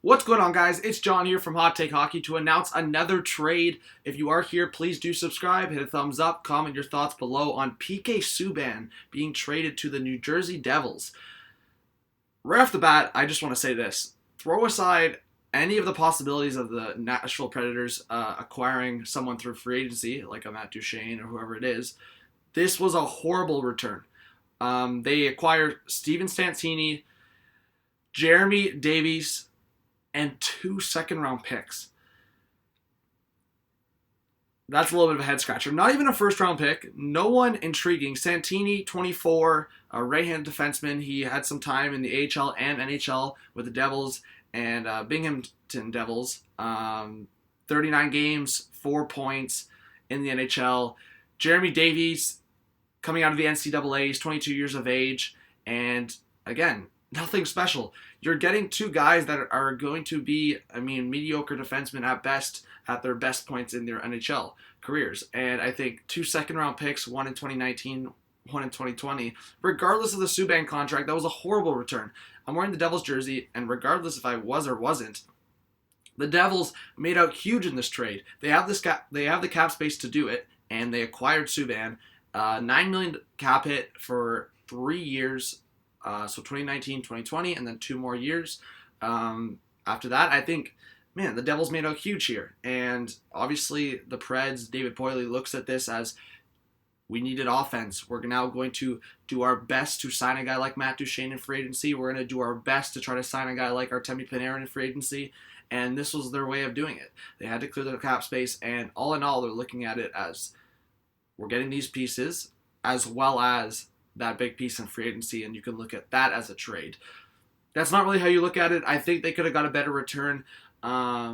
What's going on, guys? It's John here from Hot Take Hockey to announce another trade. If you are here, please do subscribe, hit a thumbs up, comment your thoughts below on PK Subban being traded to the New Jersey Devils. Right off the bat, I just want to say this. Throw aside any of the possibilities of the Nashville Predators acquiring someone through free agency, like a Matt Duchene or whoever it is. This was a horrible return. They acquired Steven Stantini, Jeremy Davies, and 2 second-round picks. That's a little bit of a head-scratcher. Not even a first-round pick. No one intriguing. Santini, 24, a right-handed defenseman. He had some time in the AHL and NHL with the Devils and Binghamton Devils. 39 games, 4 points in the NHL. Jeremy Davies, coming out of the NCAA, he's 22 years of age. And, again, nothing special. You're getting 2 guys that are going to be, mediocre defensemen at best, at their best points in their NHL careers. And I think 2 second-round picks, one in 2019, one in 2020. Regardless of the Subban contract, that was a horrible return. I'm wearing the Devils jersey, and regardless if I was or wasn't, the Devils made out huge in this trade. They have the cap space to do it, and they acquired Subban. $9 million cap hit for 3 years. So 2019, 2020, and then 2 more years. After that, I think, the Devils made out huge here. And obviously, the Preds, David Poile looks at this as, we needed offense. We're now going to do our best to sign a guy like Matt Duchene in free agency. We're going to do our best to try to sign a guy like Artemi Panarin in free agency. And this was their way of doing it. They had to clear the cap space, and all in all, they're looking at it as, we're getting these pieces, as well as that big piece in free agency, and you can look at that as a trade. That's not really how you look at it. I think they could have got a better return. I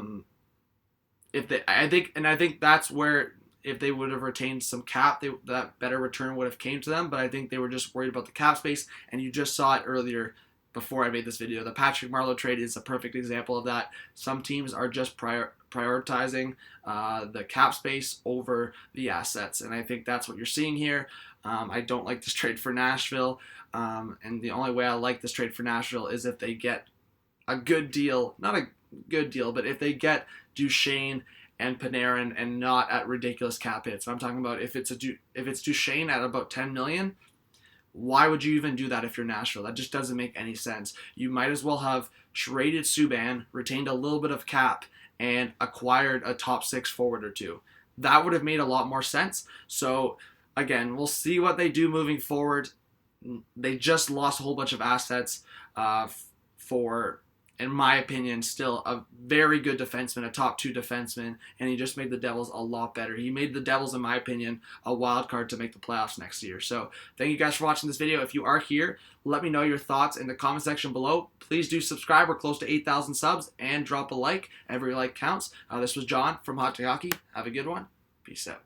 think that's where, if they would have retained some cap, that better return would have came to them. But I think they were just worried about the cap space, and you just saw it earlier before I made this video. The Patrick Marleau trade is a perfect example of that. Some teams are just prioritizing the cap space over the assets, and I think that's what you're seeing here. I don't like this trade for Nashville, and the only way I like this trade for Nashville is if they get a good deal, not a good deal, but if they get Duchene and Panarin and not at ridiculous cap hits. I'm talking about if it's Duchene at about $10 million, why would you even do that if you're Nashville? That just doesn't make any sense. You might as well have traded Subban, retained a little bit of cap, and acquired a top 6 forward or 2. That would have made a lot more sense. So, again, we'll see what they do moving forward. They just lost a whole bunch of assets for, in my opinion, still a very good defenseman, a top 2 defenseman, and he just made the Devils a lot better. He made the Devils, in my opinion, a wild card to make the playoffs next year. So thank you guys for watching this video. If you are here, let me know your thoughts in the comment section below. Please do subscribe. We're close to 8,000 subs, and drop a like. Every like counts. This was John from Hot Take Hockey. Have a good one. Peace out.